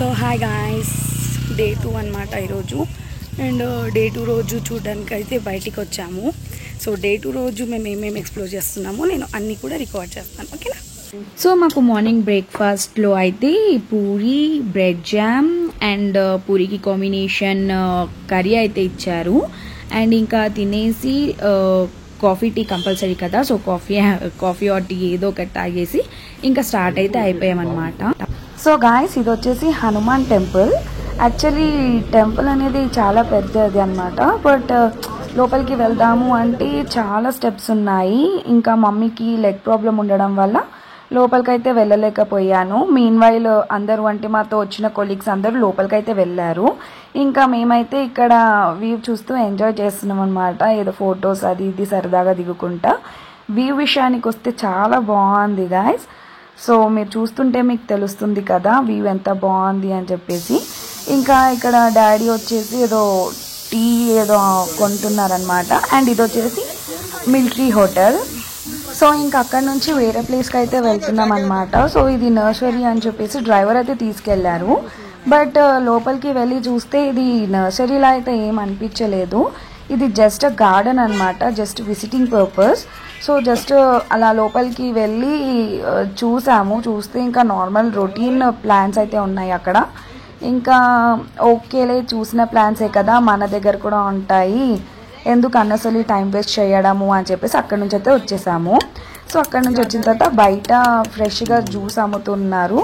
So hi guys, day 2 అనమాట ఈరోజు. And day 2 రోజు చూడడానికి అయితే బయటికి వచ్చాము. సో డే 2 రోజు మేము ఏమేమి ఎక్స్ప్లోర్ చేస్తున్నామో నేను అన్నీ కూడా రికార్డ్ చేస్తాను, ఓకేనా. సో మాకు మార్నింగ్ బ్రేక్ఫాస్ట్లో అయితే పూరి, బ్రెడ్ జామ్ అండ్ పూరికి కాంబినేషన్ కర్రీ అయితే ఇచ్చారు. అండ్ ఇంకా తినేసి కాఫీ టీ కంపల్సరీ కదా, సో కాఫీ ఆర్ టీ ఏదో ఒకటి తాగేసి ఇంకా స్టార్ట్ అయితే అయిపోయామన్నమాట. సో గాయ్స్, ఇది వచ్చేసి హనుమాన్ టెంపుల్. యాక్చువల్లీ టెంపుల్ అనేది చాలా పెద్దది అనమాట. బట్ లోపలికి వెళ్దాము అంటే చాలా స్టెప్స్ ఉన్నాయి. ఇంకా మమ్మీకి లెగ్ ప్రాబ్లం ఉండడం వల్ల లోపలికైతే వెళ్ళలేకపోయాను. మీన్ వైల్ అందరూ అంటే మాతో వచ్చిన కొలీగ్స్ అందరూ లోపలికైతే వెళ్ళారు. ఇంకా మేమైతే ఇక్కడ వ్యూ చూస్తూ ఎంజాయ్ చేస్తున్నాం అనమాట. ఏదో ఫొటోస్ అది ఇది సరదాగా దిగుకుంటా. వ్యూ విషయానికి వస్తే చాలా బాగుంది గాయస్. సో మీరు చూస్తుంటే మీకు తెలుస్తుంది కదా వ్యూ ఎంత బాగుంది అని చెప్పేసి. ఇంకా ఇక్కడ డాడీ వచ్చేసి ఏదో టీ ఏదో కొంటున్నారనమాట. అండ్ ఇది వచ్చేసి మిలిటరీ హోటల్. సో ఇంకా అక్కడ నుంచి వేరే ప్లేస్కి అయితే వెళ్తున్నాం అనమాట. సో ఇది నర్సరీ అని చెప్పేసి డ్రైవర్ అయితే తీసుకెళ్లారు. బట్ లోపలికి వెళ్ళి చూస్తే ఇది నర్సరీలా అయితే ఏం అనిపించలేదు. ఇది జస్ట్ గార్డెన్ అనమాట, just visiting purpose. So just అలా లోపలికి వెళ్ళి చూస్తే ఇంకా నార్మల్ రొటీన్ ప్లాన్స్ అయితే ఉన్నాయి అక్కడ. ఇంకా ఓకేలే, చూసిన ప్లాన్సే కదా మన దగ్గర కూడా ఉంటాయి, ఎందుకు అన్నసలు టైం వేస్ట్ చేయడము అని చెప్పేసి అక్కడ నుంచి అయితే వచ్చేసాము. సో అక్కడ నుంచి వచ్చిన తర్వాత బయట ఫ్రెష్గా జ్యూస్ అమ్ముతున్నారు.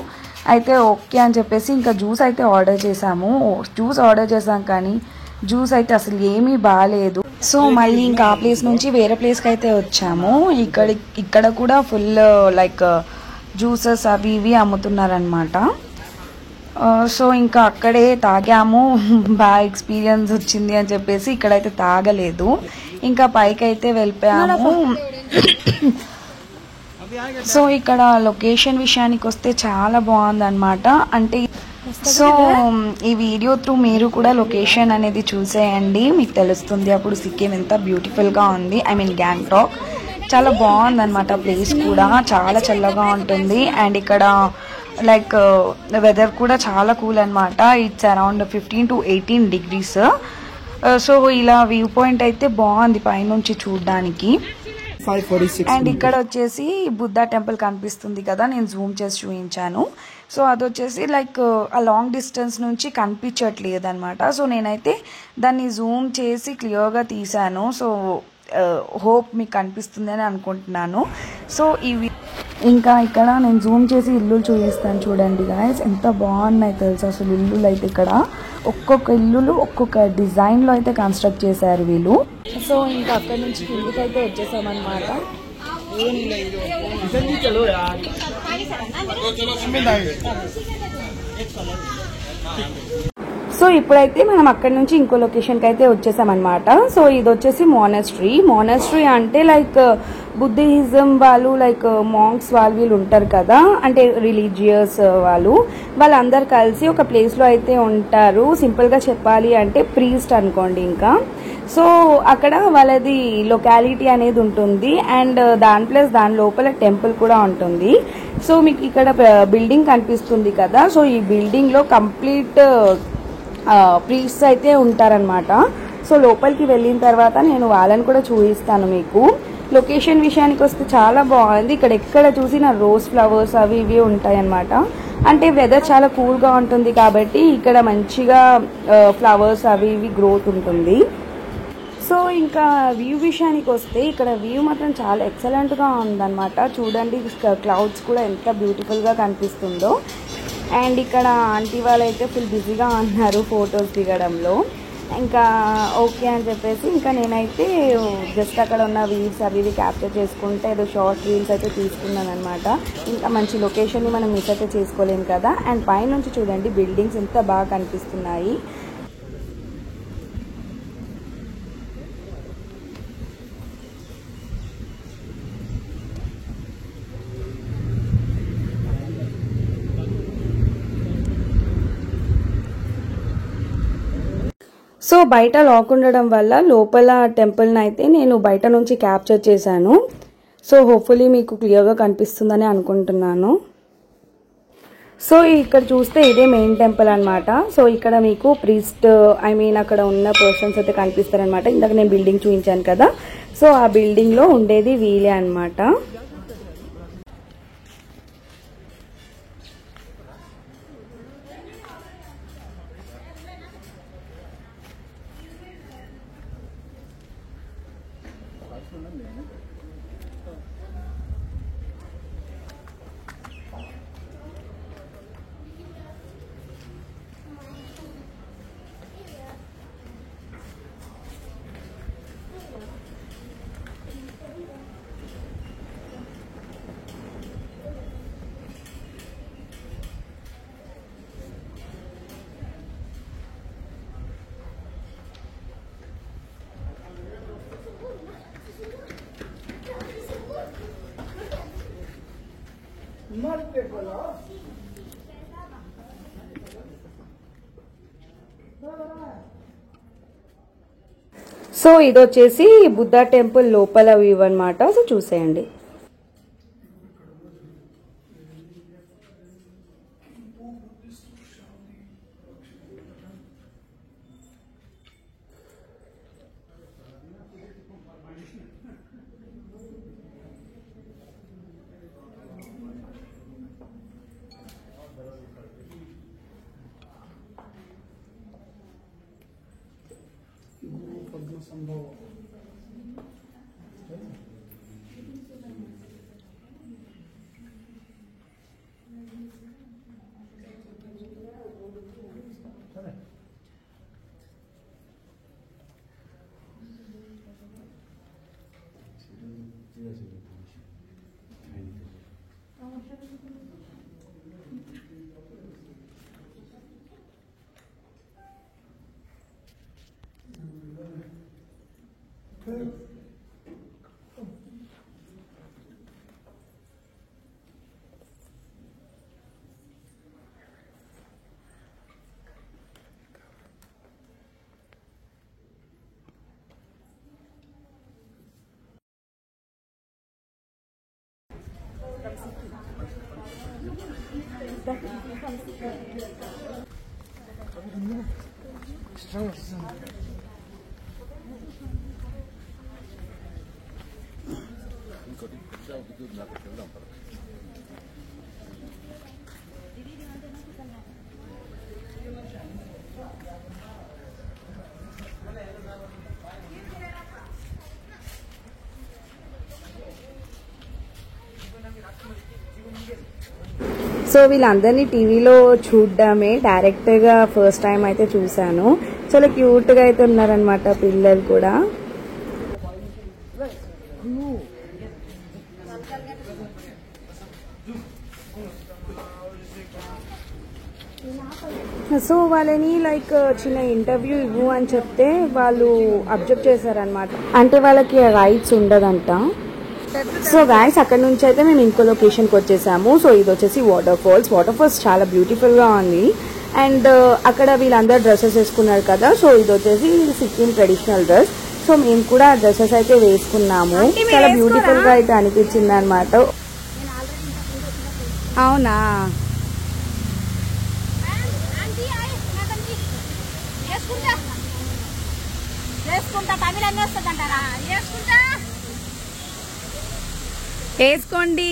అయితే ఓకే అని చెప్పేసి ఇంకా జ్యూస్ అయితే ఆర్డర్ చేసాము. జ్యూస్ ఆర్డర్ చేసాం కానీ జ్యూస్ అయితే అసలు ఏమీ బాగాలేదు. సో మళ్ళీ ఇంకా ఆ ప్లేస్ నుంచి వేరే ప్లేస్కి అయితే వచ్చాము. ఇక్కడ కూడా ఫుల్ లైక్ జ్యూసెస్ అవి ఇవి అమ్ముతున్నారనమాట. సో ఇంకా అక్కడే తాగాము, బాగా ఎక్స్పీరియన్స్ వచ్చింది అని చెప్పేసి ఇక్కడైతే తాగలేదు. ఇంకా పైకి అయితే వెళ్ళిపోయాము. సో ఇక్కడ లొకేషన్ విషయానికి వస్తే చాలా బాగుందన్నమాట. అంటే సో ఈ వీడియో త్రూ మీరు కూడా లొకేషన్ అనేది చూసేయండి, మీకు తెలుస్తుంది అప్పుడు సిక్కిం ఎంత బ్యూటిఫుల్గా ఉంది. ఐ మీన్ గ్యాంగ్టాక్ చాలా బాగుందన్నమాట. ప్లేస్ కూడా చాలా చల్లగా ఉంటుంది. అండ్ ఇక్కడ లైక్ వెదర్ కూడా చాలా కూల్ అనమాట. It's around 15 to 18 degrees. So ఇలా వ్యూ పాయింట్ అయితే బాగుంది పైనుంచి చూడడానికి. అండ్ ఇక్కడ వచ్చేసి బుద్ధా టెంపుల్ కనిపిస్తుంది కదా, నేను జూమ్ చేసి చూపించాను. సో అది వచ్చేసి లైక్ ఆ లాంగ్ డిస్టెన్స్ నుంచి కనిపించట్లేదు అనమాట. సో నేనైతే దాన్ని జూమ్ చేసి క్లియర్గా తీసాను. సో హోప్ మీకు కనిపిస్తుంది అని అనుకుంటున్నాను. సో ఇవి ఇంకా ఇక్కడ నేను జూమ్ చేసి ఇల్లు చూపిస్తాను చూడండి గాయస్, ఎంత బాగున్నాయి తెలుసు అసలు ఇల్లులు అయితే. ఇక్కడ ఒక్కొక్క ఇల్లులు ఒక్కొక్క డిజైన్లో అయితే కన్స్ట్రక్ట్ చేశారు వీళ్ళు. సో ఇంకా అక్కడ నుంచి కిందికి అయితే వచ్చేసామన్నమాట. సో ఇప్పుడైతే మనం అక్కడ నుంచి ఇంకో లొకేషన్కి అయితే వచ్చేసామన్నమాట. సో ఇది వచ్చేసి మోనస్ట్రీ అంటే లైక్ బుద్ధిజం వాళ్ళు, లైక్ మాంక్స్ వాళ్ళు వీళ్ళు ఉంటారు కదా, అంటే రిలీజియస్ వాళ్ళందరూ కలిసి ఒక ప్లేస్లో అయితే ఉంటారు. సింపుల్గా చెప్పాలి అంటే ప్రీస్ట్ అనుకోండి. ఇంకా సో అక్కడ వాళ్ళది లొకాలిటీ అనేది ఉంటుంది. అండ్ దాని లోపల టెంపుల్ కూడా ఉంటుంది. సో మీకు ఇక్కడ బిల్డింగ్ కనిపిస్తుంది కదా, సో ఈ బిల్డింగ్లో కంప్లీట్ ప్రీస్ట్స్ అయితే ఉంటారనమాట. సో లోపలికి వెళ్ళిన తర్వాత నేను వాళ్ళని కూడా చూపిస్తాను మీకు. లొకేషన్ విషయానికి వస్తే చాలా బాగుంది. ఇక్కడ ఎక్కడ చూసినా రోజ్ ఫ్లవర్స్ అవి ఇవి ఉంటాయి అనమాట. అంటే వెదర్ చాలా కూల్గా ఉంటుంది కాబట్టి ఇక్కడ మంచిగా ఫ్లవర్స్ అవి ఇవి గ్రోత్ ఉంటుంది. సో ఇంకా వ్యూ విషయానికి వస్తే ఇక్కడ వ్యూ మాత్రం చాలా ఎక్సలెంట్గా ఉందన్నమాట. చూడండి క్లౌడ్స్ కూడా ఎంత బ్యూటిఫుల్గా కనిపిస్తుందో. అండ్ ఇక్కడ ఆంటీ వాళ్ళు అయితే ఫుల్ బిజీగా ఉన్నారు ఫొటోస్ దిగడంలో. ఇంకా ఓకే అని చెప్పేసి ఇంకా నేనైతే జస్ట్ అక్కడ ఉన్న వ్యూస్ అవి ఇవి క్యాప్చర్ చేసుకుంటే ఏదో షార్ట్ రీల్స్ అయితే తీసుకున్నాను అనమాట. ఇంకా మంచి లొకేషన్ని మనం మిస్ అయితే చేసుకోలేము కదా. అండ్ పైనుంచి చూడండి బిల్డింగ్స్ ఎంత బాగా కనిపిస్తున్నాయి. సో బయట లాక్ ఉండడం వల్ల లోపల టెంపుల్ని అయితే నేను బయట నుంచి క్యాప్చర్ చేశాను. సో హోప్ఫుల్లీ మీకు క్లియర్గా కనిపిస్తుందని అనుకుంటున్నాను. సో ఇక్కడ చూస్తే ఇదే మెయిన్ టెంపుల్ అనమాట. సో ఇక్కడ మీకు ప్రీస్ట్ అక్కడ ఉన్న పర్సన్స్ అయితే కనిపిస్తారనమాట. ఇందాక నేను బిల్డింగ్ చూపించాను కదా, సో ఆ బిల్డింగ్ లో ఉండేది వీలే అనమాట. సో ఇది వచ్చేసి బుద్ధ టెంపుల్ లోపల వ్యూ అనమాట. సో చూసేయండి. సో వీళ్ళందరినీ టీవీలో చూడడమే, డైరెక్ట్గా ఫస్ట్ టైం అయితే చూశాను. చాలా క్యూట్గా అయితే ఉన్నారనమాట పిల్లలు కూడా. సో వాళ్ళని లైక్ చిన్న ఇంటర్వ్యూ ఇవ్వు అని చెప్తే వాళ్ళు అబ్జెక్ట్ చేశారనమాట. అంటే వాళ్ళకి రైట్స్ ఉండదంట. సో గైస్ అక్కడ నుంచి అయితే మేము ఇంకో లొకేషన్కి వచ్చేసాము. సో ఇది వచ్చేసి వాటర్ ఫాల్స్ చాలా బ్యూటిఫుల్గా ఉంది. అండ్ అక్కడ వీళ్ళందరూ డ్రెస్సెస్ వేసుకున్నారు కదా, సో ఇది వచ్చేసి సిక్కిం ట్రెడిషనల్ డ్రెస్. సో మేము కూడా డ్రెస్సెస్ అయితే వేసుకున్నాము. చాలా బ్యూటిఫుల్గా అయితే అనిపించింది అనమాట. అవునా, వేసుకోండి.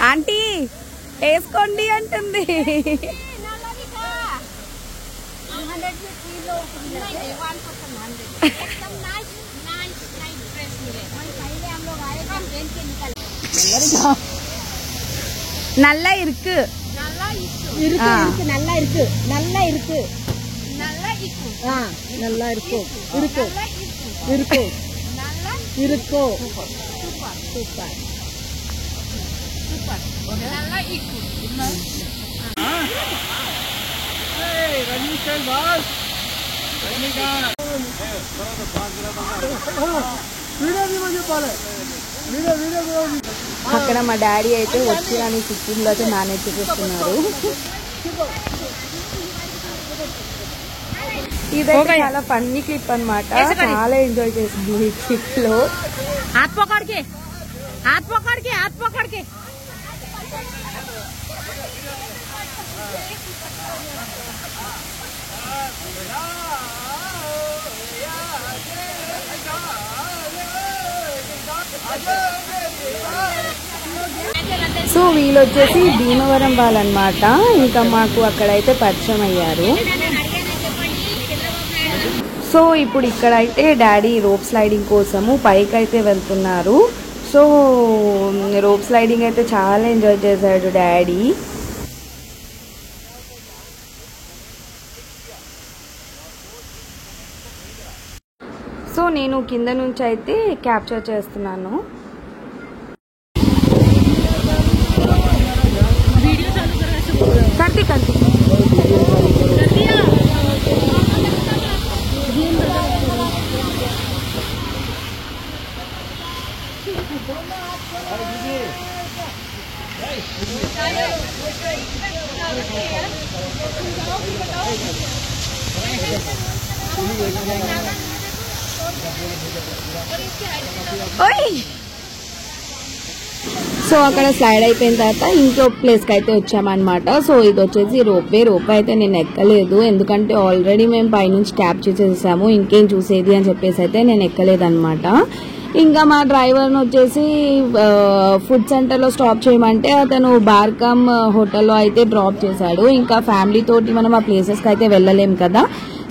ఆంటీ వేసుకోండి అంటుంది. நல்லா இருக்கு நல்லா இருக்கு நல்லா இருக்கு நல்லா இருக்கு நல்லா இருக்கு நல்லா இருக்கு இருக்கு இருக்கு நல்லா இருக்கு சூப்பர் சூப்பர் சூப்பர் நல்லா இருக்கு ஏய் ரவி चल बस रनिका वीडियो भी मुझे बोले वीडियो అక్కడ మా డాడీ అయితే వచ్చిరాని సిక్కింలో అయితే మేనేజ్ చేస్తున్నారు. ఇదైతే చాలా ఫన్నీ క్లిప్ అన్నమాట. చాలా ఎంజాయ్ చేసింది ఈ క్లిప్ లో. సో వీళ్ళు వచ్చేసి భీమవరం వాళ్ళనమాట. ఇంకా మాకు అక్కడైతే పరిచయం అయ్యారు. సో ఇప్పుడు ఇక్కడైతే డాడీ రోప్ స్లైడింగ్ కోసము పైకి అయితే వెళ్తున్నారు. సో రోప్ స్లైడింగ్ అయితే చాలా ఎంజాయ్ చేశాడు డాడీ. సో నేను కింద నుంచి అయితే క్యాప్చర్ చేస్తున్నాను. కంటి కంటి సో అక్కడ స్లైడ్ అయిపోయిన తర్వాత ఇంకో ప్లేస్కి అయితే వచ్చామన్నమాట. సో ఇది వచ్చేసి రోప్వే అయితే నేను ఎక్కలేదు, ఎందుకంటే ఆల్రెడీ మేము పైనుంచి క్యాప్చర్ చేసేసాము, ఇంకేం చూసేది అని చెప్పేసి అయితే నేను ఎక్కలేదన్నమాట. ఇంకా మా డ్రైవర్ని వచ్చేసి ఫుడ్ సెంటర్లో స్టాప్ చేయమంటే అతను బార్కమ్ హోటల్లో అయితే డ్రాప్ చేశాడు. ఇంకా ఫ్యామిలీ తోటి మనం ఆ ప్లేసెస్కి అయితే వెళ్ళలేం కదా.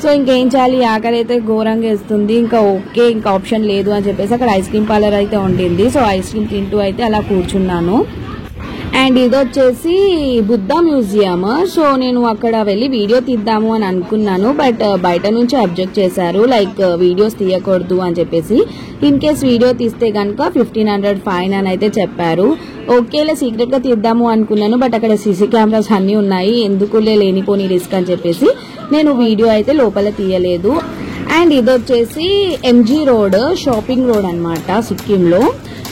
సో ఇంకేం చేయాలి, ఆకలి అయితే ఘోరంగా వేస్తుంది. ఇంకా ఓకే, ఇంకా ఆప్షన్ లేదు అని చెప్పేసి అక్కడ ఐస్ క్రీమ్ పార్లర్ అయితే ఉండింది. సో ఐస్ క్రీమ్ తింటూ అయితే అలా కూర్చున్నాను. అండ్ ఇది వచ్చేసి బుద్ధ మ్యూజియం. సో నేను అక్కడ వెళ్ళి వీడియో తీద్దాము అని అనుకున్నాను, బట్ బయట నుంచి అబ్జెక్ట్ చేశారు, లైక్ వీడియోస్ తీయకూడదు అని చెప్పేసి. ఇన్ కేస్ వీడియో తీస్తే కనుక 1500 ఫైన్ అని అయితే చెప్పారు. ఓకేలే సీక్రెట్ గా తీద్దాము అనుకున్నాను, బట్ అక్కడ సీసీ కెమెరాస్ అన్ని ఉన్నాయి, ఎందుకులే లేనిపోని రిస్క్ అని చెప్పేసి నేను వీడియో అయితే లోపల తీయలేదు. అండ్ ఇది వచ్చేసి ఎంజీ రోడ్, షాపింగ్ రోడ్ అనమాట సిక్కింలో.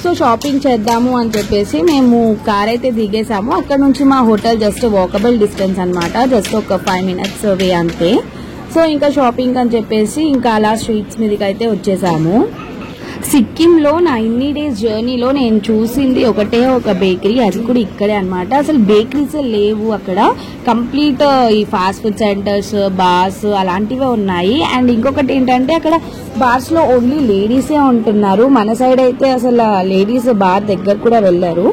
సో షాపింగ్ చేద్దాము అని చెప్పేసి మేము కార్ అయితే దిగేసాము. అక్కడ నుంచి మా హోటల్ జస్ట్ వాకబుల్ డిస్టెన్స్ అనమాట, జస్ట్ ఒక 5 minutes వే అంతే. సో ఇంకా షాపింగ్ అని చెప్పేసి ఇంకా అలా స్ట్రీట్స్ మీదకి అయితే వచ్చేసాము. సిక్కింలో నా ఇన్ని డేస్ జర్నీలో నేను చూసింది ఒకటే ఒక బేకరీ, అది కూడా ఇక్కడే అనమాట. అసలు బేకరీస్ లేవు అక్కడ, కంప్లీట్ ఈ ఫాస్ట్ ఫుడ్ సెంటర్స్, బార్స్ అలాంటివే ఉన్నాయి. అండ్ ఇంకొకటి ఏంటంటే అక్కడ బార్స్ లో ఓన్లీ లేడీసే ఉంటున్నారు. మన సైడ్ అయితే అసలు లేడీస్ బార్ దగ్గర కూడా వెళ్ళరు,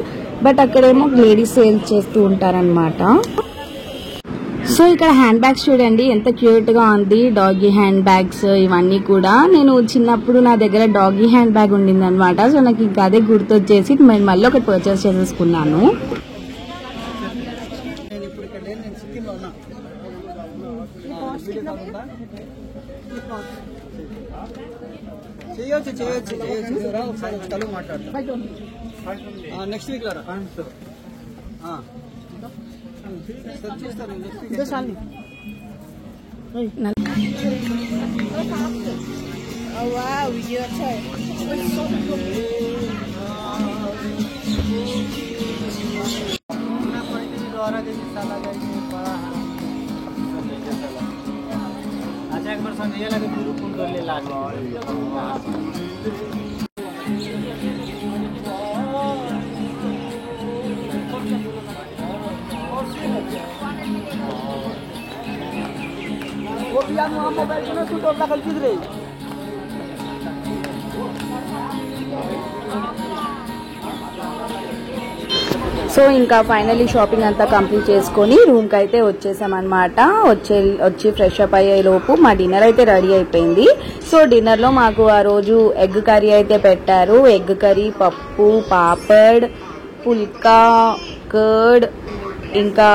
బట్ అక్కడేమో లేడీస్ సేల్స్ చేస్తూ ఉంటారనమాట. సో ఇక్కడ హ్యాండ్ బ్యాగ్స్ చూడండి ఎంత క్యూట్ గా ఉంది, డాగీ హ్యాండ్ బ్యాగ్స్ ఇవన్నీ కూడా. నేను చిన్నప్పుడు నా దగ్గర డాగీ హ్యాండ్ బ్యాగ్ ఉండింది అనమాట. సో నాకు ఇంకా అదే గుర్తొచ్చేసి నేను మళ్ళీ ఒకటి పర్చేస్ చేసేసుకున్నాను. నెక్స్ట్ వీక్ अच्छा एक बार समझिए लगे पूरा फोन कर ले लाके वो पिया वहां मोबाइल में शूट होता कल किधर సో ఇంకా ఫైనల్లీ షాపింగ్ అంతా కంప్లీట్ చేసుకొని రూమ్ కి అయితే వచ్చేసామన్నమాట. వచ్చి ఫ్రెష్ అప్ అయ్యే లోపు మా డిన్నర్ అయితే రెడీ అయిపోయింది. సో డిన్నర్ లో మాకు ఆ రోజు ఎగ్ కర్రీ అయితే పెట్టారు. ఎగ్ కర్రీ, పప్పు, పాపడ్, పుల్కా, కర్డ్, ఇంకా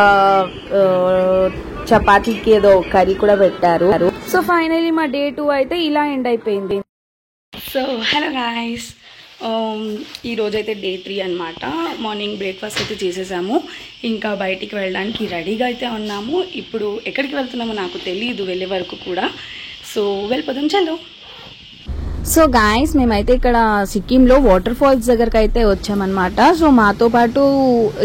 చపాతీకి ఏదో కర్రీ కూడా పెట్టారు. సో ఫైనల్లీ మా డే 2 అయితే ఇలా ఎండ్ అయిపోయింది. సో హలో గాయ్స్, ఈ రోజైతే డే 3 అనమాట. మార్నింగ్ బ్రేక్ఫాస్ట్ అయితే చేసేసాము, ఇంకా బయటికి వెళ్ళడానికి రెడీగా అయితే ఉన్నాము. ఇప్పుడు ఎక్కడికి వెళ్తున్నామో నాకు తెలియదు వెళ్ళే వరకు కూడా. సో వెళ్ళిపోదాం చలో. సో గాయస్ మేమైతే ఇక్కడ సిక్కింలో వాటర్ ఫాల్స్ దగ్గరకు అయితే వచ్చామన్నమాట. సో మాతో పాటు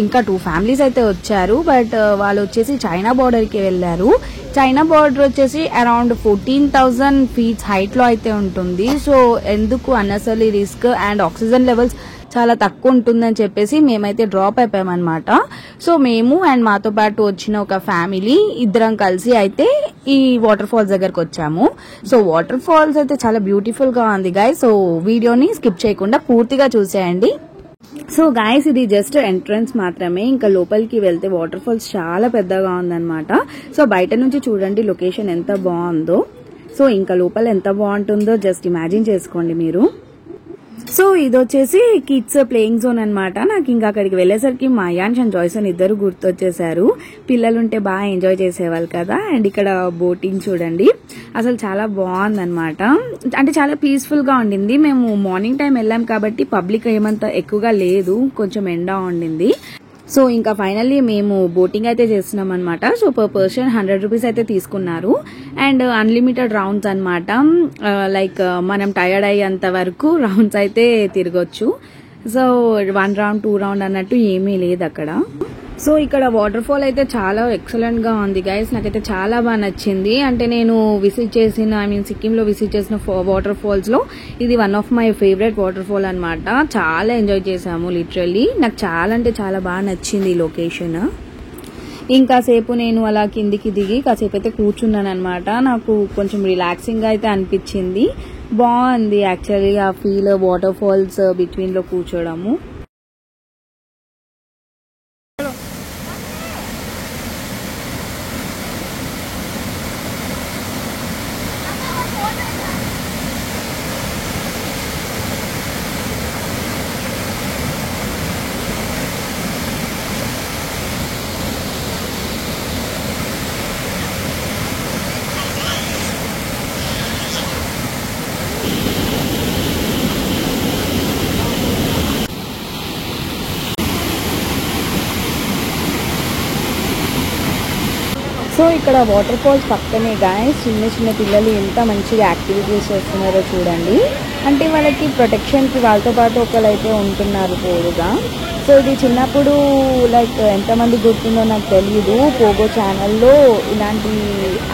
ఇంకా 2 ఫ్యామిలీస్ అయితే వచ్చారు. బట్ వాళ్ళు వచ్చేసి చైనా బార్డర్ కి వెళ్లారు. చైనా బార్డర్ వచ్చేసి అరౌండ్ 14,000 ఫీట్స్ హైట్ లో అయితే ఉంటుంది. సో ఎందుకు unnecessary risk and oxygen levels చాలా తక్కువ ఉంటుందని చెప్పేసి మేమైతే డ్రాప్ అయిపోయామన్నమాట. సో మేము అండ్ మాతో పాటు వచ్చిన ఒక ఫ్యామిలీ ఇద్దరం కలిసి అయితే ఈ వాటర్ ఫాల్స్ దగ్గరకు వచ్చాము. సో వాటర్ ఫాల్స్ అయితే చాలా బ్యూటిఫుల్ గా ఉంది గాయస్. సో వీడియోని స్కిప్ చేయకుండా పూర్తిగా చూసేయండి. సో గాయస్ ఇది జస్ట్ ఎంట్రన్స్ మాత్రమే. ఇంకా లోపలికి వెళ్తే వాటర్ ఫాల్స్ చాలా పెద్దగా ఉందన్నమాట. సో బయట నుంచి చూడండి లొకేషన్ ఎంత బాగుందో. సో ఇంకా లోపల ఎంత బాగుంటుందో జస్ట్ ఇమాజిన్ చేసుకోండి మీరు. సో ఇది వచ్చేసి కిడ్స్ ప్లేయింగ్ జోన్ అన్నమాట. నాకు ఇంకా అక్కడికి వెళ్లేసరికి మా యాన్స్ అండ్ జాయ్సన్ ఇద్దరు గుర్తొచ్చేసారు. పిల్లలుంటే బాగా ఎంజాయ్ చేసేవాళ్ళు కదా. అండ్ ఇక్కడ బోటింగ్ చూడండి అసలు చాలా బాగుందన్నమాట. అంటే చాలా పీస్ఫుల్ గా ఉండింది. మేము మార్నింగ్ టైం వెళ్ళాం కాబట్టి పబ్లిక్ ఏమంత ఎక్కువగా లేదు, కొంచెం ఎండ ఉండింది. సో ఇంకా ఫైనల్లీ మేము బోటింగ్ అయితే చేస్తున్నాం అనమాట. సో పర్ పర్సన్ 100 రూపీస్ అయితే తీసుకున్నారు. అండ్ అన్లిమిటెడ్ రౌండ్స్ అనమాట. లైక్ మనం టైర్డ్ అయ్యేంత వరకు రౌండ్స్ అయితే తిరగొచ్చు. సో 1 రౌండ్ 2 రౌండ్ అన్నట్టు ఏమీ లేదు అక్కడ. సో ఇక్కడ వాటర్ ఫాల్ అయితే చాలా ఎక్సలెంట్ గా ఉంది గైస్. నాకైతే చాలా బాగా నచ్చింది. అంటే నేను విజిట్ చేసిన సిక్కిం లో విజిట్ చేసిన వాటర్ ఫాల్స్ లో ఇది one of my favourite water fall అనమాట. చాలా ఎంజాయ్ చేసాము లిటరల్లీ. నాకు చాలా అంటే చాలా బాగా నచ్చింది ఈ లొకేషన్. ఇంకాసేపు నేను అలా కిందికి దిగి కాసేపు అయితే కూర్చున్నాను అనమాట. నాకు కొంచెం రిలాక్సింగ్ అయితే అనిపించింది. బాగుంది యాక్చువల్లీ ఆ ఫీల్, వాటర్ ఫాల్స్ బిట్వీన్ లో కూర్చోవడము. సో ఇక్కడ వాటర్ ఫాల్స్ పక్కనే గాయస్ చిన్న చిన్న పిల్లలు ఎంత మంచిగా యాక్టివిటీస్ చేస్తున్నారో చూడండి. అంటే వాళ్ళకి ప్రొటెక్షన్కి వాళ్ళతో పాటు ఒకరైతే ఉంటున్నారు తోడుగా. సో ఇది చిన్నప్పుడు లైక్ ఎంతమంది గుర్తుందో నాకు తెలియదు, పోగో ఛానల్లో ఇలాంటి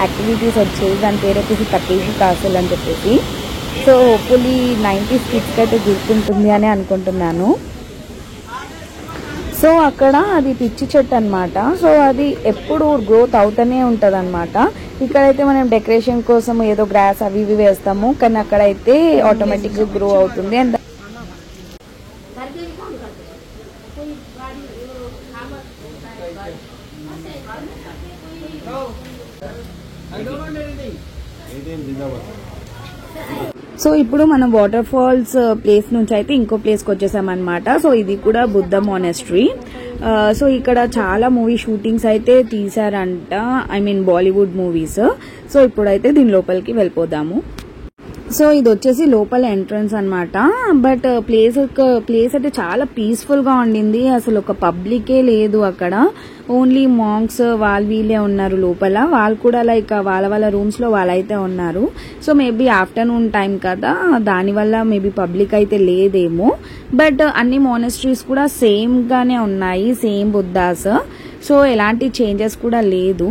యాక్టివిటీస్ వచ్చేది. దాని పేరు వచ్చేసి తకేషి కాసల్ అని చెప్పేసి. సో హోప్ఫుల్లీ 90s కిడ్స్కి అయితే గుర్తుంటుంది అని అనుకుంటున్నాను. సో అక్కడ అది పిచ్చి చెట్టు అనమాట. సో అది ఎప్పుడు గ్రోత్ అవుతూనే ఉంటది అనమాట. ఇక్కడైతే మనం డెకరేషన్ కోసం ఏదో గ్రాస్ అవి ఇవి వేస్తాము, కానీ అక్కడైతే ఆటోమేటిక్ గా గ్రో అవుతుంది. అండ్ సో ఇప్పుడు మనం వాటర్ ఫాల్స్ ప్లేస్ నుంచి అయితే ఇంకో ప్లేస్ కి వచ్చేసామన్నమాట. సో ఇది కూడా బుద్ధ మానెస్ట్రీ. సో ఇక్కడ చాలా మూవీ షూటింగ్స్ అయితే తీసారంట, బాలీవుడ్ మూవీస్. సో ఇప్పుడైతే దీని లోపలికి వెళ్ళిపోదాము. సో ఇది వచ్చేసి లోపల ఎంట్రన్స్ అన్నమాట. బట్ ప్లేస్ అయితే చాలా పీస్ఫుల్ గా ఉండింది. అసలు ఒక పబ్లికే లేదు అక్కడ. ఓన్లీ మాంక్స్ వీళ్ళే ఉన్నారు లోపల. వాళ్ళు కూడా లైక్ వాళ్ళ రూమ్స్ లో వాళ్ళైతే ఉన్నారు. సో మేబీ ఆఫ్టర్నూన్ టైం కదా, దానివల్ల మేబీ పబ్లిక్ అయితే లేదేమో. బట్ అన్ని మానెస్ట్రీస్ కూడా సేమ్ గానే ఉన్నాయి, సేమ్ బుద్ధాస్. సో ఎలాంటి చేంజెస్ కూడా లేదు.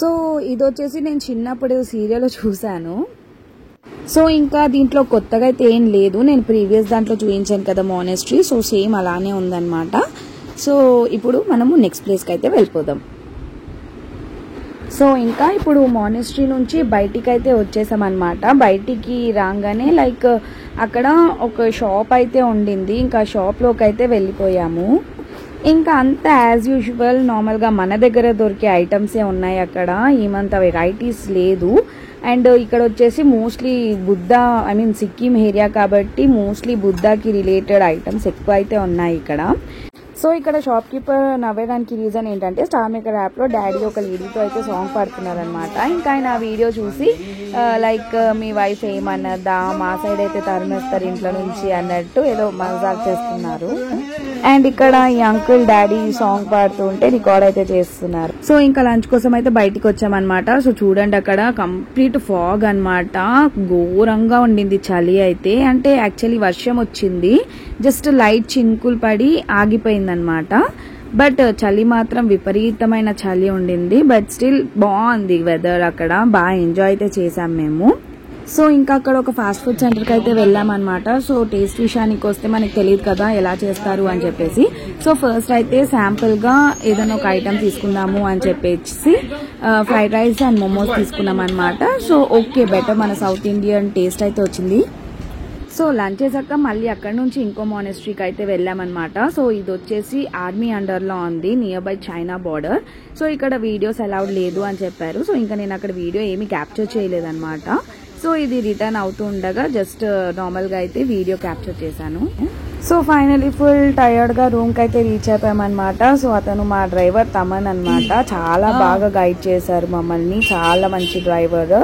సో ఇది వచ్చేసి నేను చిన్నప్పుడు సీరియల్ చూసాను. సో ఇంకా దీంట్లో కొత్తగా అయితే ఏం లేదు. నేను ప్రీవియస్ దాంట్లో చూపించాను కదా మానెస్ట్రీ. సో సేమ్ అలానే ఉందన్నమాట. సో ఇప్పుడు మనము నెక్స్ట్ ప్లేస్కి అయితే వెళ్ళిపోదాం. సో ఇంకా ఇప్పుడు మానెస్ట్రీ నుంచి బయటికి అయితే వచ్చేసామన్నమాట. బయటికి రాగానే లైక్ అక్కడ ఒక షాప్ అయితే ఉండింది. ఇంకా షాప్లోకి అయితే వెళ్ళిపోయాము. ఇంకా అంతా యాజ్ యూజువల్ నార్మల్గా మన దగ్గర దొరికే ఐటమ్సే ఉన్నాయి అక్కడ. ఏమంత వెరైటీస్ లేదు. అండ్ ఇక్కడ వచ్చేసి మోస్ట్లీ బుద్ధ సిక్కిం ఏరియా కాబట్టి మోస్ట్లీ బుద్ధాకి రిలేటెడ్ ఐటమ్స్ ఎక్కువ అయితే ఉన్నాయి ఇక్కడ. సో ఇక్కడ షాప్ కీపర్ నవ్వేదానికి రీజన్ ఏంటంటే స్టార్ మేకర్ యాప్లో డాడీ ఒక లేడీతో అయితే సాంగ్ పాడుతున్నారనమాట. ఇంకా ఆయన ఆ వీడియో చూసి లైక్ మీ వైఫ్ ఏమన్నదా, మా సైడ్ అయితే తరిమేస్తారు ఇంట్లో నుంచి అన్నట్టు ఏదో మజాక్ చేస్తున్నారు. అండ్ ఇక్కడ ఈ అంకుల్ డాడీ సాంగ్ పాడుతూ ఉంటే రికార్డ్ అయితే చేస్తున్నారు. సో ఇంకా లంచ్ కోసం అయితే బయటికి వచ్చామన్నమాట. సో చూడండి అక్కడ కంప్లీట్ ఫాగ్ అన్నమాట, ఘోరంగా ఉండింది చలి అయితే. అంటే యాక్చువల్లీ వర్షం వచ్చింది, జస్ట్ లైట్ చినుకులు పడి ఆగిపోయిందనమాట. బట్ చలి మాత్రం విపరీతమైన చలి ఉండింది. బట్ స్టిల్ బాగుంది వెదర్, అక్కడ బాగా ఎంజాయ్ అయితే చేసాం మేము. సో ఇంకా అక్కడ ఒక ఫాస్ట్ ఫుడ్ సెంటర్కి అయితే వెళ్ళామన్నమాట. సో టేస్ట్ విషయానికి వస్తే మనకు తెలియదు కదా ఎలా చేస్తారు అని చెప్పేసి. సో ఫస్ట్ అయితే శాంపుల్గా ఏదైనా ఒక ఐటమ్ తీసుకుందాము అని చెప్పేసి ఫ్రైడ్ రైస్ అండ్ మోమోస్ తీసుకున్నాం అనమాట. సో ఓకే, బెటర్ మన సౌత్ ఇండియన్ టేస్ట్ అయితే వచ్చింది. సో లంచ్ చేసాక మళ్ళీ అక్కడ నుంచి ఇంకో మానెస్ట్రీకి అయితే వెళ్ళామన్నమాట. సో ఇది వచ్చేసి ఆర్మీ అండర్లో ఉంది, near by China border. So ఇక్కడ వీడియోస్ అలౌడ్ లేదు అని చెప్పారు. సో ఇంకా నేను అక్కడ వీడియో ఏమీ క్యాప్చర్ చేయలేదన్నమాట. సో ఇది రిటర్న్ అవుతూ ఉండగా జస్ట్ నార్మల్గా అయితే వీడియో క్యాప్చర్ చేశాను. సో ఫైనలీ ఫుల్ టైర్డ్గా రూమ్కి అయితే రీచ్ అయిపోయామన్నమాట. సో అతను మా డ్రైవర్ తమన్ అన్నమాట. చాలా బాగా గైడ్ చేశారు మమ్మల్ని, చాలా మంచి డ్రైవర్,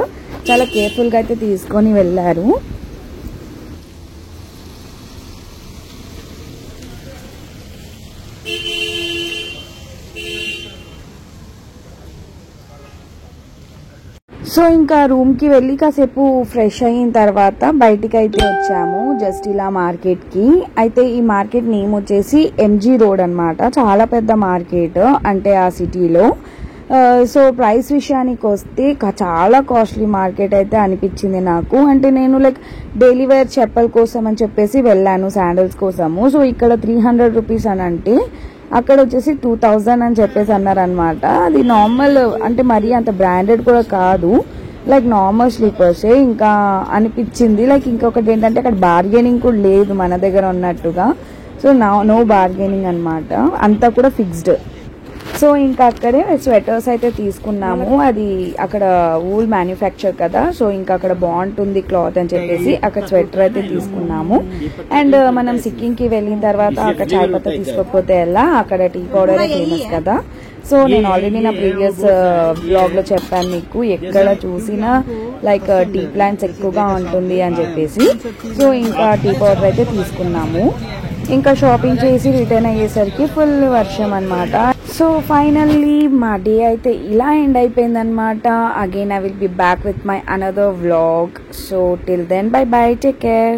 చాలా కేర్ఫుల్గా అయితే తీసుకొని వెళ్ళారు. సో ఇంకా రూమ్కి వెళ్ళి కాసేపు ఫ్రెష్ అయిన తర్వాత బయటికి అయితే వచ్చాము, జస్ట్ ఇలా మార్కెట్కి. అయితే ఈ మార్కెట్ నేమ్ వచ్చేసి ఎంజీ రోడ్ అన్నమాట. చాలా పెద్ద మార్కెట్ అంటే ఆ సిటీలో. సో ప్రైస్ విషయానికి వస్తే చాలా కాస్ట్లీ మార్కెట్ అయితే అనిపించింది నాకు. అంటే నేను లైక్ డైలీ వేర్ చెప్పల కోసం అని చెప్పేసి వెళ్ళాను, శాండల్స్ కోసము. సో ఇక్కడ 300 రూపీస్ అని అంటే అక్కడ వచ్చేసి 2000 అని చెప్పేసి అన్నారనమాట. అది నార్మల్ అంటే మరీ అంత బ్రాండెడ్ కూడా కాదు, లైక్ నార్మల్ స్లీపర్సే. ఇంకా అనిపించింది లైక్ ఇంకొకటి ఏంటంటే అక్కడ బార్గెనింగ్ కూడా లేదు మన దగ్గర ఉన్నట్టుగా. సో నో బార్గెనింగ్ అనమాట, అంతా కూడా ఫిక్స్డ్. సో ఇంకా అక్కడే స్వెటర్స్ అయితే తీసుకున్నాము. అది అక్కడ వూల్ మ్యానుఫ్యాక్చర్ కదా, సో ఇంకా అక్కడ బాగుంటుంది క్లాత్ అని చెప్పేసి అక్కడ స్వెటర్ అయితే తీసుకున్నాము. అండ్ మనం సిక్కింకి వెళ్ళిన తర్వాత అక్కడ చాయ్ పత్తా తీసుకోకపోతే ఎలా, అక్కడ టీ పౌడరే ఫేమస్ కదా. సో నేను ఆల్రెడీ నా ప్రీవియస్ బ్లాగ్ లో చెప్పాను మీకు, ఎక్కడ చూసినా లైక్ టీ ప్లాంట్స్ ఎక్కువగా ఉంటుంది అని చెప్పేసి. సో ఇంకా టీ పౌడర్ అయితే తీసుకున్నాము. ఇంకా షాపింగ్ చేసి రిటర్న్ అయ్యేసరికి ఫుల్ వర్షం అనమాట. సో ఫైనల్లీ మా డే అయితే ఇలా ఎండ్ అయిపోయిందనమాట. Again I will be back with my another vlog. So till then bye bye, take care.